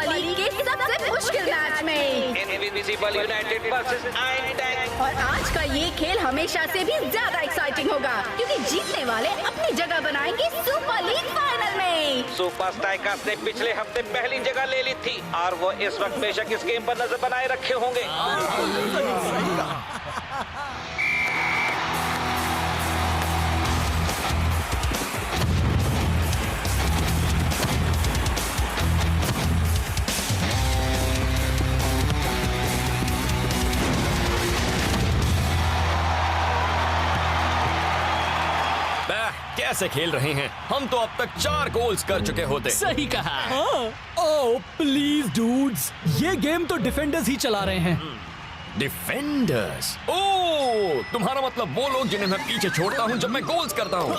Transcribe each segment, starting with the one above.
Super league के सबसे मुश्किल मैच में invisible United versus iron tank. और आज का ये खेल हमेशा से भी ज्यादा एक्साइटिंग होगा क्योंकि जीतने वाले अपनी जगह बनाएंगे सुपर लीग फाइनल में। सुपर स्ट्राइकर्स ने पिछले हफ्ते पहली जगह ले ली थी और वो इस वक्त बेशक इस गेम पर नजर बनाए रखे होंगे। कैसे खेल रहे हैं? हम तो अब तक 4 गोल्स कर चुके होते। सही कहा। ओह प्लीज डूड्स, ये गेम तो डिफेंडर्स ही चला रहे हैं। डिफेंडर्स? ओह, तुम्हारा मतलब वो लोग जिन्हें मैं पीछे छोड़ता हूँ जब मैं गोल्स करता हूँ।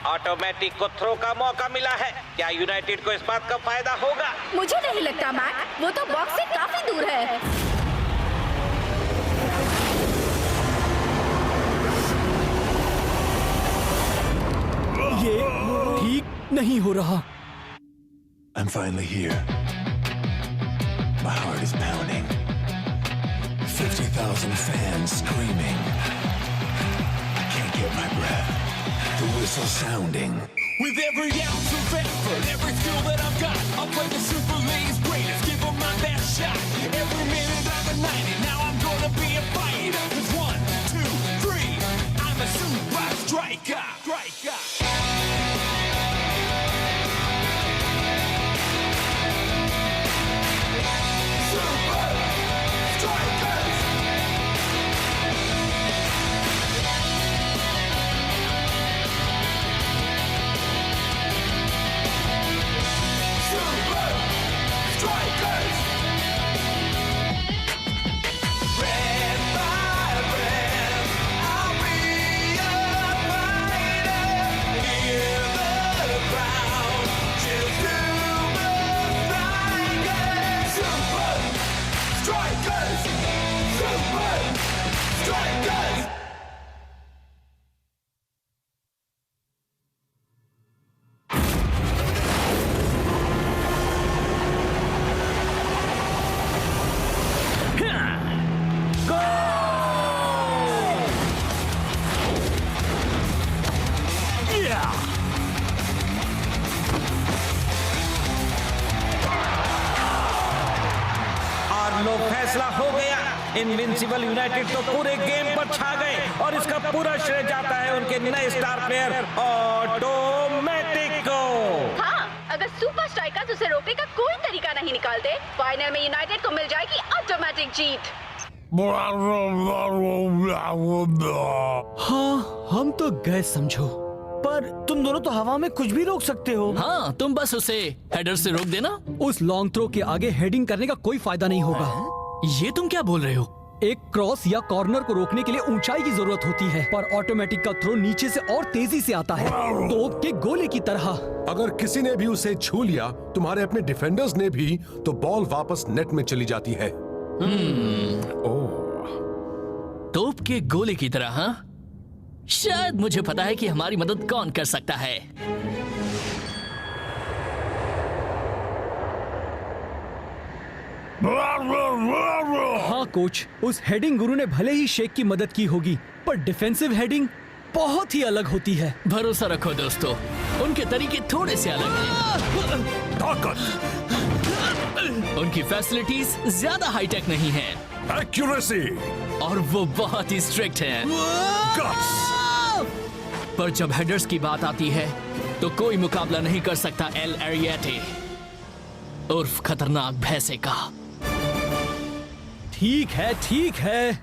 ऑटोमेटिक को थ्रो का मौका मिला है। क्या यूनाइटेड को इस बात का फायदा होगा? मुझे नहीं लगता मैट, वो तो बॉक्स से काफी दूर है। ये ठीक नहीं हो रहा। I'm finally here. My heart is pounding. 50,000 fans screaming. I can't get my breath. The whistle sounding. With every ounce of effort, every skill that I've got, I'll play the Super League's greatest, give them my best shot. Every minute of the 90, now I'm gonna be a fighter. 1, 2, 3, I'm a super striker. फैसला हो गया। Invincible United तो पूरे game पर छा गए और इसका पूरा श्रेय जाता है उनके नए स्टार प्लेयर ऑटोमेटिक को। हाँ, अगर सुपर स्ट्राइकर्स उसे रोकने का कोई तरीका नहीं निकालते, फाइनल में यूनाइटेड को मिल जाएगी ऑटोमेटिक जीत। हाँ, हम तो गए समझो, पर तुम दोनों तो हवा में कुछ भी रोक सकते हो। हाँ, तुम बस उसे हेडर से रोक देना। उस लॉन्ग थ्रो के आगे हेडिंग करने का कोई फायदा नहीं होगा। ये तुम क्या बोल रहे हो? एक क्रॉस या कॉर्नर को रोकने के लिए ऊंचाई की जरूरत होती है, पर ऑटोमेटिक का थ्रो नीचे से और तेजी से आता है, तोप के गोले की तरह। अगर किसी ने भी उसे छू लिया, तुम्हारे अपने डिफेंडर्स ने भी, तो बॉल वापस नेट में चली जाती है। तोप के गोले की तरह, हाँ? शायद मुझे पता है कि हमारी मदद कौन कर सकता है। हाँ कोच, उस हेडिंग गुरु ने भले ही शेख की मदद की होगी, पर डिफेंसिव हेडिंग बहुत ही अलग होती है। भरोसा रखो दोस्तों, उनके तरीके थोड़े से अलग हैं। ताकत, उनकी फैसिलिटीज ज्यादा हाईटेक नहीं है, एक्यूरेसी, और वो बहुत ही स्ट्रिक्ट हैं। गट्स। पर जब हेडर्स की बात आती है तो कोई मुकाबला नहीं कर सकता एल एरियाटे उर्फ खतरनाक भैंसे का। ठीक है,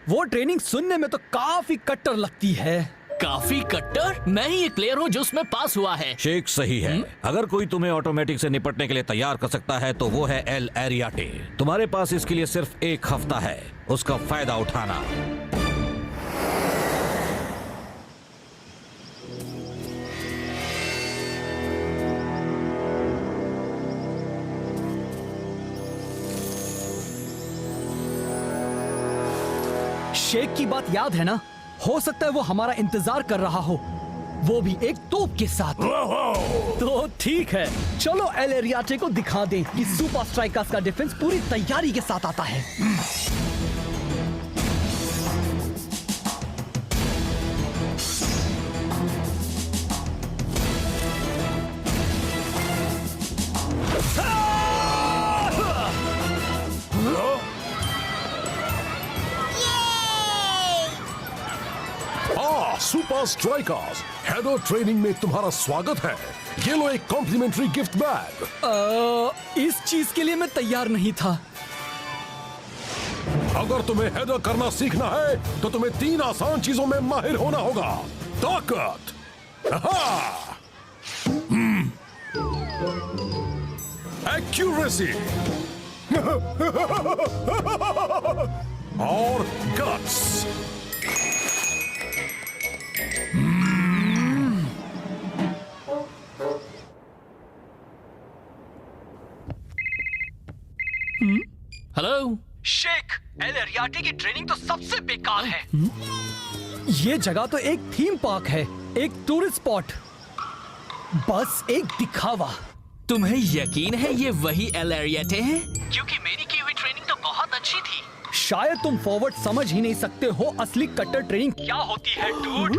वो ट्रेनिंग सुनने में तो काफी कट्टर लगती है। काफी कट्टर? मैं ही एक प्लेयर हूँ जो उसमें पास हुआ है। शेख सही है। अगर कोई तुम्हें ऑटोमेटिक से निपटने के लिए तैयार कर सकता है तो वो है एल एरियाटे। तुम्हारे पास इसके लिए सिर्फ 1 हफ्ता है, उसका फायदा उठाना। शेख की बात याद है ना? हो सकता है वो हमारा इंतजार कर रहा हो। वो भी एक तोप के साथ। तो ठीक है, चलो एल एरियाटे को दिखा दें कि सुपर स्ट्राइकर्स का डिफेंस पूरी तैयारी के साथ आता है। सुपर स्ट्राइकर्स, हेडर ट्रेनिंग में तुम्हारा स्वागत है। ये लो एक कॉम्प्लीमेंट्री गिफ्ट बैग। इस चीज के लिए मैं तैयार नहीं था। अगर तुम्हें हेडर करना सीखना है तो तुम्हें 3 आसान चीजों में माहिर होना होगा। ताकत, एक्यूरेसी और गट्स। हेलो। शेख, एल एरियाटे की ट्रेनिंग तो सबसे बेकार है। ये जगह तो एक थीम पार्क है, एक टूरिस्ट स्पॉट, बस एक दिखावा। तुम्हें यकीन है ये वही एल एरियाटे हैं? क्योंकि मेरी की हुई ट्रेनिंग तो बहुत अच्छी थी। शायद तुम फॉरवर्ड समझ ही नहीं सकते हो असली कट्टर ट्रेनिंग क्या होती है, डूड।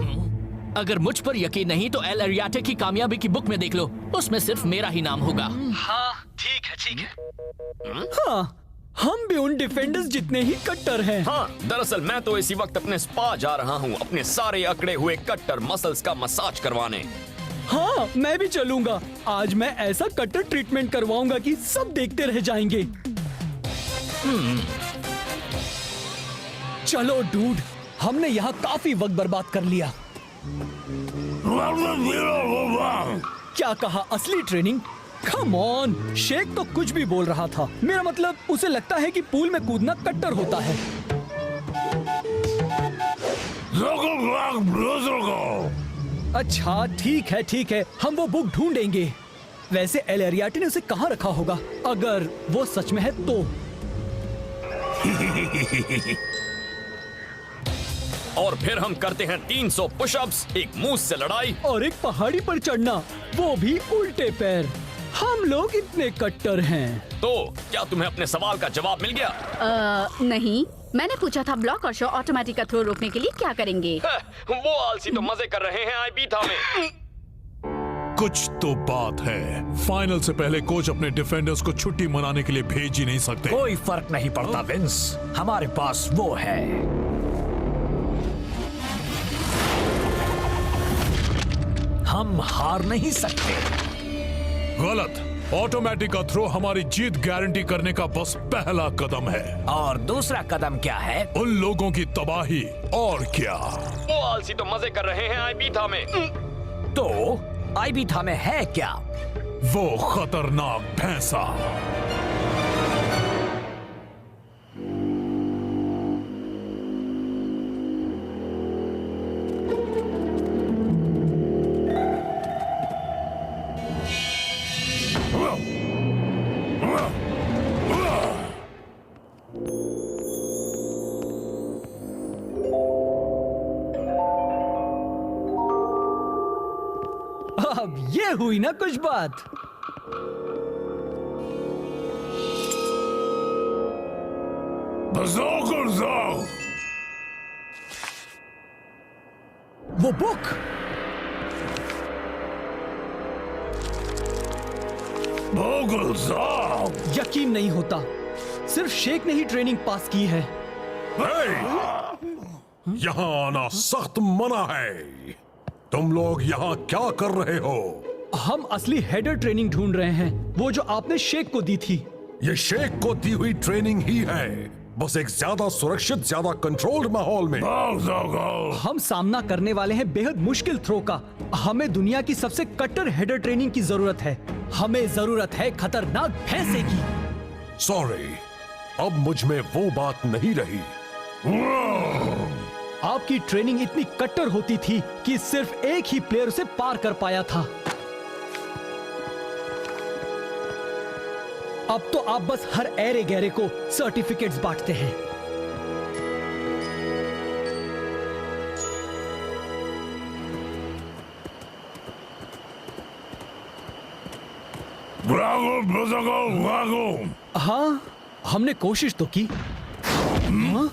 अगर मुझ पर यकीन नहीं तो एल एरियाटे की कामयाबी की बुक में देख लो, उसमें सिर्फ मेरा ही नाम होगा। हाँ ठीक है, ठीक है। हाँ, हम भी उन डिफेंडर्स जितने ही कट्टर हैं। हाँ, दरअसल मैं तो इसी वक्त अपने स्पा जा रहा हूँ अपने सारे अकड़े हुए कट्टर मसल्स का मसाज करवाने। हाँ, मैं भी चलूंगा। आज मैं ऐसा कट्टर ट्रीटमेंट करवाऊंगा कि सब देखते रह जाएंगे। चलो डूड, हमने यहाँ काफी वक्त बर्बाद कर लिया। क्या कहा, असली ट्रेनिंग? कम ऑन, शेख तो कुछ भी बोल रहा था। मेरा मतलब उसे लगता है कि पूल में कूदना कट्टर होता है। अच्छा ठीक है, हम वो बुक ढूंढेंगे। वैसे एल एरियाटे ने उसे कहाँ रखा होगा, अगर वो सच में है तो। और फिर हम करते हैं 300 पुशअप्स, एक मूस से लड़ाई और एक पहाड़ी पर चढ़ना, वो भी उल्टे पैर। हम लोग इतने कट्टर हैं। तो क्या तुम्हें अपने सवाल का जवाब मिल गया? नहीं, मैंने पूछा था ब्लॉक और शो ऑटोमेटिक का थ्रो रोकने के लिए क्या करेंगे। वो आलसी तो मजे कर रहे हैं आईबीथा में। कुछ तो बात है। फाइनल से पहले कोच अपने डिफेंडर्स को छुट्टी मनाने के लिए भेज ही नहीं सकते। कोई फर्क नहीं पड़ता विंस, हमारे पास वो है। हम हार नहीं सकते। गलत। ऑटोमेटिक का थ्रो हमारी जीत गारंटी करने का बस पहला कदम है। और दूसरा कदम क्या है? उन लोगों की तबाही। और क्या? वो आलसी तो मजे कर रहे हैं आईबीथा में। तो आईबीथा में है क्या? वो खतरनाक भैंसा। अब ये हुई ना कुछ बात। वो बुक। यकीन नहीं होता, सिर्फ शेख ने ही ट्रेनिंग पास की है। यहाँ आना सख्त मना है। तुम लोग यहाँ क्या कर रहे हो? हम असली हेडर ट्रेनिंग ढूंढ रहे हैं, वो जो आपने शेख को दी थी। ये शेख को दी हुई ट्रेनिंग ही है, बस एक ज्यादा सुरक्षित, ज्यादा कंट्रोल्ड माहौल में। हम सामना करने वाले हैं बेहद मुश्किल थ्रो का। हमें दुनिया की सबसे कट्टर हेडर ट्रेनिंग की जरूरत है। हमें जरूरत है खतरनाक भैंसे की। सॉरी, अब मुझ में वो बात नहीं रही। आपकी ट्रेनिंग इतनी कट्टर होती थी कि सिर्फ एक ही प्लेयर उसे पार कर पाया था। अब तो आप बस हर ऐरे गहरे को सर्टिफिकेट्स बांटते हैं। हाँ, हमने कोशिश तो की। हाँ?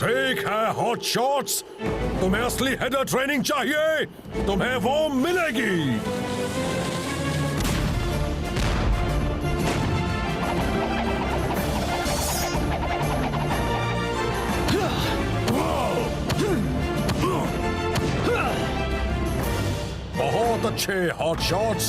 ठीक है हॉट शॉट्स, तुम्हें असली हेडर ट्रेनिंग चाहिए, तुम्हें वो मिलेगी। बहुत अच्छे हॉट शॉट्स।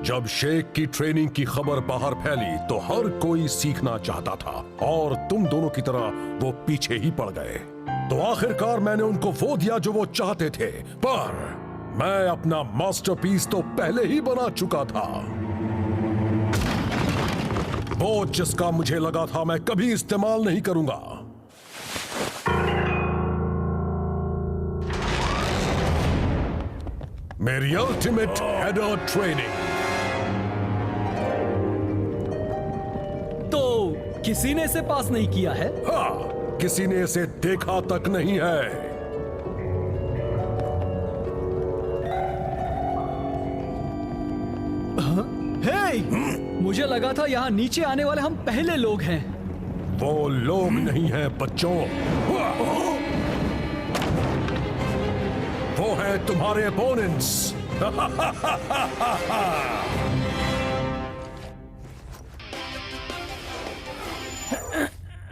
जब शेख की ट्रेनिंग की खबर बाहर फैली तो हर कोई सीखना चाहता था और तुम दोनों की तरह वो पीछे ही पड़ गए। तो आखिरकार मैंने उनको वो दिया जो वो चाहते थे, पर मैं अपना मास्टरपीस तो पहले ही बना चुका था, वो जिसका मुझे लगा था मैं कभी इस्तेमाल नहीं करूंगा। मेरी अल्टीमेट हेडर ट्रेनिंग। तो किसी ने इसे पास नहीं किया है? हाँ, किसी ने इसे देखा तक नहीं है। हे, मुझे लगा था यहाँ नीचे आने वाले हम पहले लोग हैं। वो लोग नहीं हैं बच्चों, वो हैं तुम्हारे opponents.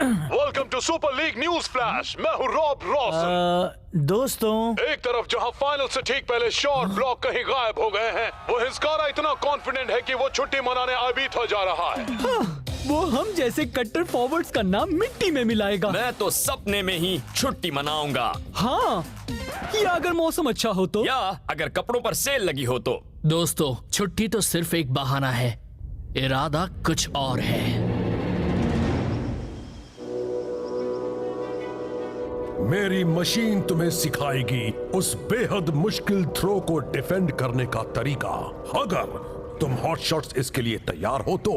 Welcome to super league news flash. मैं हूँ रॉब रॉसन। दोस्तों, एक तरफ जहां फाइनल से ठीक पहले शॉट ब्लॉक कहीं गायब हो गए हैं, वो हिस्कारा इतना कॉन्फिडेंट है कि वो छुट्टी मनाने आबीथा जा रहा है। हाँ, वो हम जैसे कट्टर फॉरवर्ड्स का नाम मिट्टी में मिलाएगा। मैं तो सपने में ही छुट्टी मनाऊंगा। हाँ, या अगर मौसम अच्छा हो तो, या अगर कपड़ों पर सेल लगी हो तो। दोस्तों, छुट्टी तो सिर्फ एक बहाना है, इरादा कुछ और है। मेरी मशीन तुम्हें सिखाएगी उस बेहद मुश्किल थ्रो को डिफेंड करने का तरीका, अगर तुम हॉट शॉट्स इसके लिए तैयार हो तो।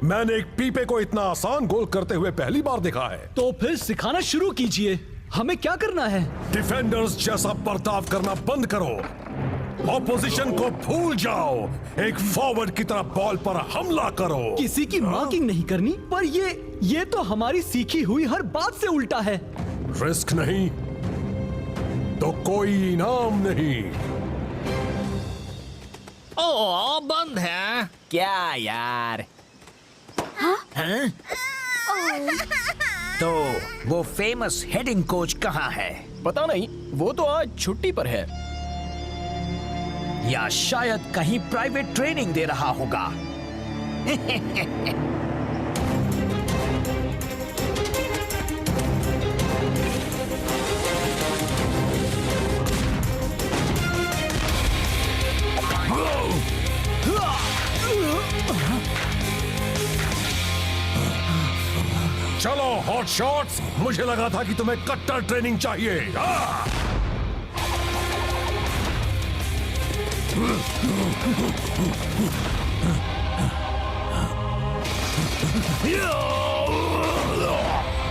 मैंने एक पीपे को इतना आसान गोल करते हुए पहली बार देखा है। तो फिर सिखाना शुरू कीजिए। हमें क्या करना है? डिफेंडर्स जैसा बर्ताव करना बंद करो, ऑपोजिशन को भूल जाओ, एक फॉरवर्ड की तरह बॉल पर हमला करो। किसी की मार्किंग नहीं करनी, पर ये तो हमारी सीखी हुई हर बात से उल्टा है। रिस्क नहीं तो कोई इनाम नहीं। ओ, बंद है क्या यार? हाँ? तो वो फेमस हेडिंग कोच कहाँ है? पता नहीं, वो तो आज छुट्टी पर है। या शायद कहीं प्राइवेट ट्रेनिंग दे रहा होगा। चलो हॉट शॉट्स, मुझे लगा था कि तुम्हें कट्टर ट्रेनिंग चाहिए।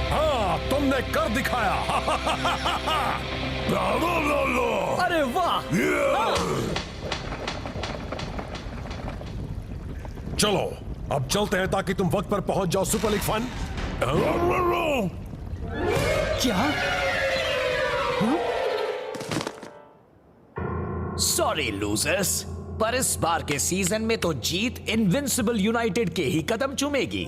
हाँ, तुमने कर दिखाया। अरे वाह! चलो अब चलते हैं ताकि तुम वक्त पर पहुंच जाओ सुपर लीग फन। क्या? सॉरी लूजर्स, पर इस बार के सीजन में तो जीत इनविंसिबल यूनाइटेड के ही कदम चूमेगी।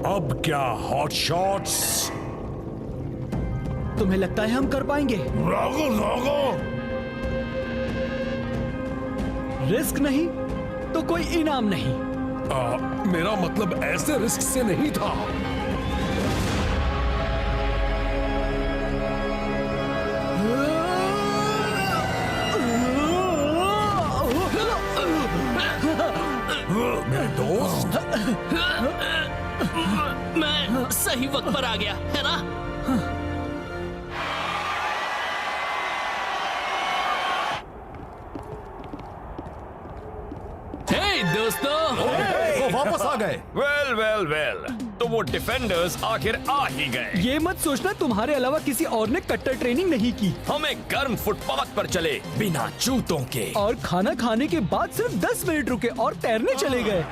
अब क्या हॉट शॉट्स? तुम्हें लगता है हम कर पाएंगे? रिस्क नहीं तो कोई इनाम नहीं। मेरा मतलब ऐसे रिस्क से नहीं था। मेरे दोस्त, मैं सही वक्त पर आ गया है ना? हे दोस्तों, वो वापस आ गए। वेल वेल वेल, तो वो डिफेंडर्स आखिर आ ही गए। ये मत सोचना तुम्हारे अलावा किसी और ने कट्टर ट्रेनिंग नहीं की। हम एक गर्म फुटपाथ पर चले बिना जूतों के। और खाना खाने के बाद सिर्फ 10 मिनट रुके और तैरने चले गए।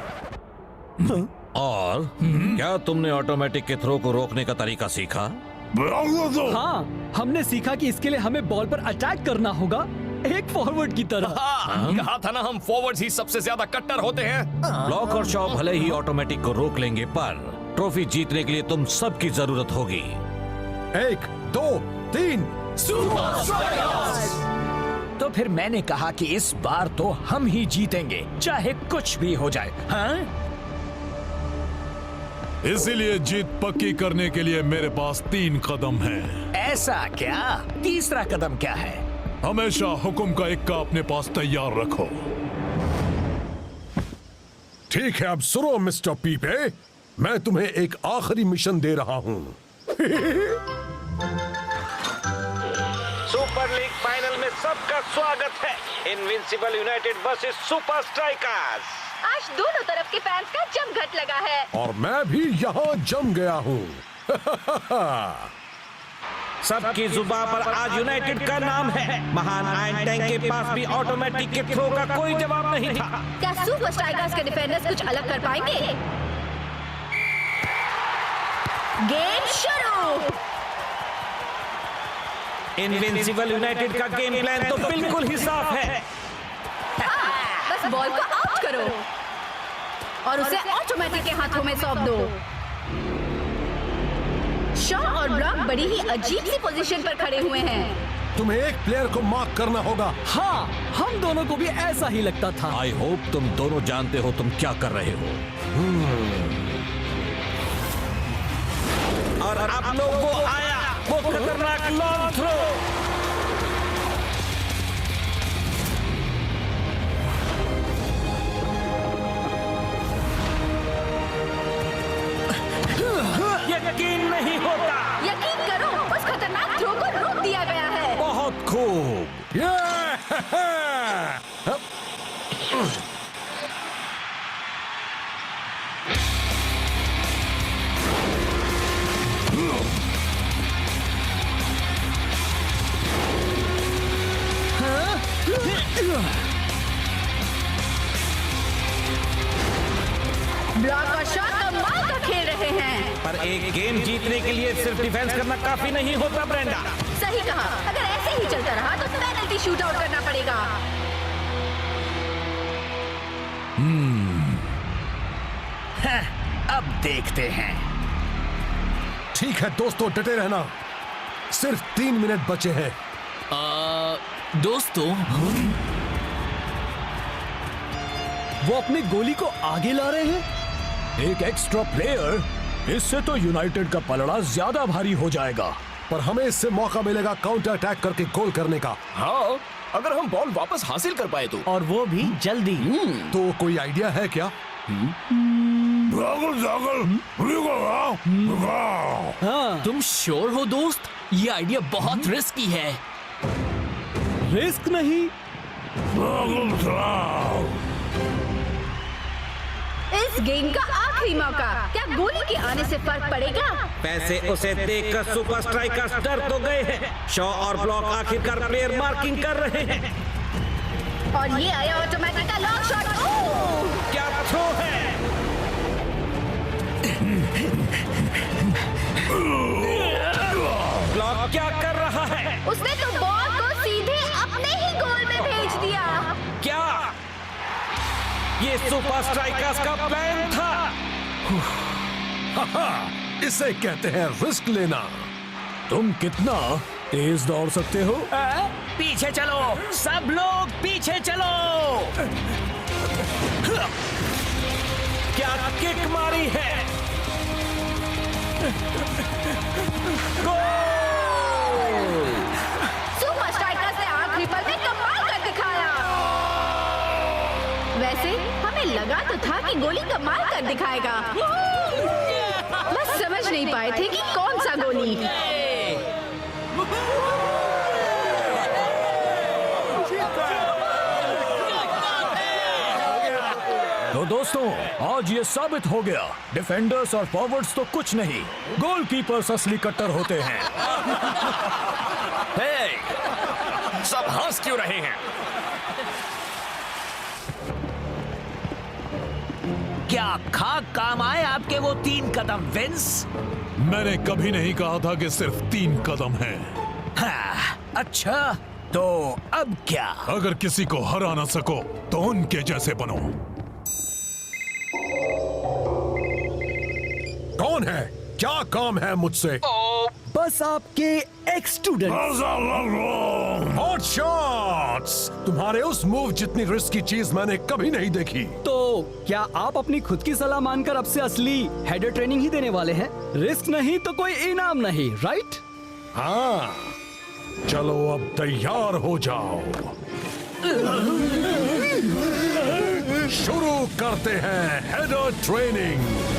और क्या तुमने ऑटोमेटिक के थ्रो को रोकने का तरीका सीखा? हाँ, हमने सीखा कि इसके लिए हमें बॉल पर अटैक करना होगा, एक फॉरवर्ड की तरह। कहा था ना, हम फॉरवर्ड्स ही सबसे ज्यादा कट्टर होते हैं। ब्लॉक और शॉ भले ही ऑटोमेटिक को रोक लेंगे, पर ट्रॉफी जीतने के लिए तुम सबकी जरूरत होगी। 1, 2, 3 तो फिर मैंने कहा कि इस बार तो हम ही जीतेंगे, चाहे कुछ भी हो जाए। हाँ, इसीलिए जीत पक्की करने के लिए मेरे पास 3 कदम हैं। ऐसा क्या? तीसरा कदम क्या है? हमेशा हुक्म का इक्का अपने पास तैयार रखो। ठीक है, अब सुनो मिस्टर पीपे, मैं तुम्हें एक आखिरी मिशन दे रहा हूँ। सुपर लीग फाइनल में सबका स्वागत है। Invincible United versus super strikers. आज दोनों तरफ के फैंस का जमघट लगा है। और मैं भी यहाँ जम गया हूँ। सबकी जुबान पर आज यूनाइटेड का नाम है। महान आयरन टैंक के पास भी ऑटोमेटिक के थ्रो का कोई जवाब नहीं था। क्या सुपर स्ट्राइकर्स के डिफेंडर्स कुछ अलग कर पाएंगे? गेम शुरू। इनविंसिबल यूनाइटेड का गेम प्लान तो बिल्कुल ही साफ है। बस बॉल को आउट करो और उसे ऑटोमेटिक के हाथों में सौंप दो। शॉ और ब्लॉक बड़ी ही अजीब सी पोजीशन पर खड़े हुए हैं। तुम्हें एक प्लेयर को मार्क करना होगा। हाँ, हम दोनों को भी ऐसा ही लगता था। आई होप तुम दोनों जानते हो तुम क्या कर रहे हो। और आप लोग वो आया, वो खतरनाक लॉन्ग थ्रो। यकीन नहीं होता। यकीन करो, उस खतरनाक थ्रो को रोक दिया गया है। बहुत खूब। ब्लॉक और शॉ कमाल का खेल रहे हैं। पर एक गेम जीतने के लिए सिर्फ डिफेंस करना काफी नहीं होता ब्रेंडा। सही कहा, अगर ऐसे ही चलता रहा तो पेनल्टी शूट आउट करना पड़ेगा। अब देखते हैं। ठीक है दोस्तों, डटे रहना। सिर्फ 3 मिनट बचे हैं। दोस्तों, वो अपने गोली को आगे ला रहे हैं। एक एक्स्ट्रा प्लेयर, इससे तो यूनाइटेड का पलड़ा ज्यादा भारी हो जाएगा। पर हमें इससे मौका मिलेगा काउंटर अटैक करके गोल करने का। हाँ, अगर हम बॉल वापस हासिल कर पाए तो। और वो भी जल्दी। तो कोई आइडिया है क्या? हाँ, तुम श्योर हो दोस्त? ये आइडिया बहुत रिस्की है। रिस्क नहीं। इस गेम का आखिरी मौका, क्या गोली के आने से फर्क पड़ेगा? पैसे उसे देखकर सुपर स्ट्राइकर्स डर तो गए हैं। शॉ और ब्लॉक आखिरकार प्लेयर मार्किंग कर रहे हैं। और ये आया ऑटोमेटिक का लॉन्ग शॉट। क्या थ्रो है। ब्लॉक क्या कर रहा है? उसने तो बॉल को सीधे अपने ही गोल में भेज दिया। क्या ये सुपर स्ट्राइकर्स का प्लान था? इसे कहते हैं रिस्क लेना। तुम कितना तेज दौड़ सकते हो? पीछे चलो, सब लोग पीछे चलो। यहाँ किक मारी है। सुपर स्ट्राइकर्स ने आखिरी पल में कमाल कर दिखाया। वैसे हमें लगा तो था कि गोली कमाल कर दिखाएगा, बस समझ नहीं पाए थे कि कौन सा गोली। तो दोस्तों, आज ये साबित हो गया, डिफेंडर्स और फॉरवर्ड्स तो कुछ नहीं, गोलकीपर्स असली कट्टर होते हैं। हे, सब हंस क्यों रहे हैं? क्या खाक काम आए आपके वो 3 कदम, विंस? मैंने कभी नहीं कहा था कि सिर्फ 3 कदम हैं। हाँ, अच्छा, तो अब क्या? अगर किसी को हरा ना सको तो उनके जैसे बनो। कौन है? क्या काम है मुझसे? बस आपके एक्स स्टूडेंट। Hot shots! तुम्हारे उस मूव जितनी रिस्की चीज मैंने कभी नहीं देखी। तो क्या आप अपनी खुद की सलाह मानकर अब से असली हेडर ट्रेनिंग ही देने वाले हैं? रिस्क नहीं तो कोई इनाम नहीं, राइट? हाँ, चलो अब तैयार हो जाओ। शुरू करते हैं हेडर ट्रेनिंग।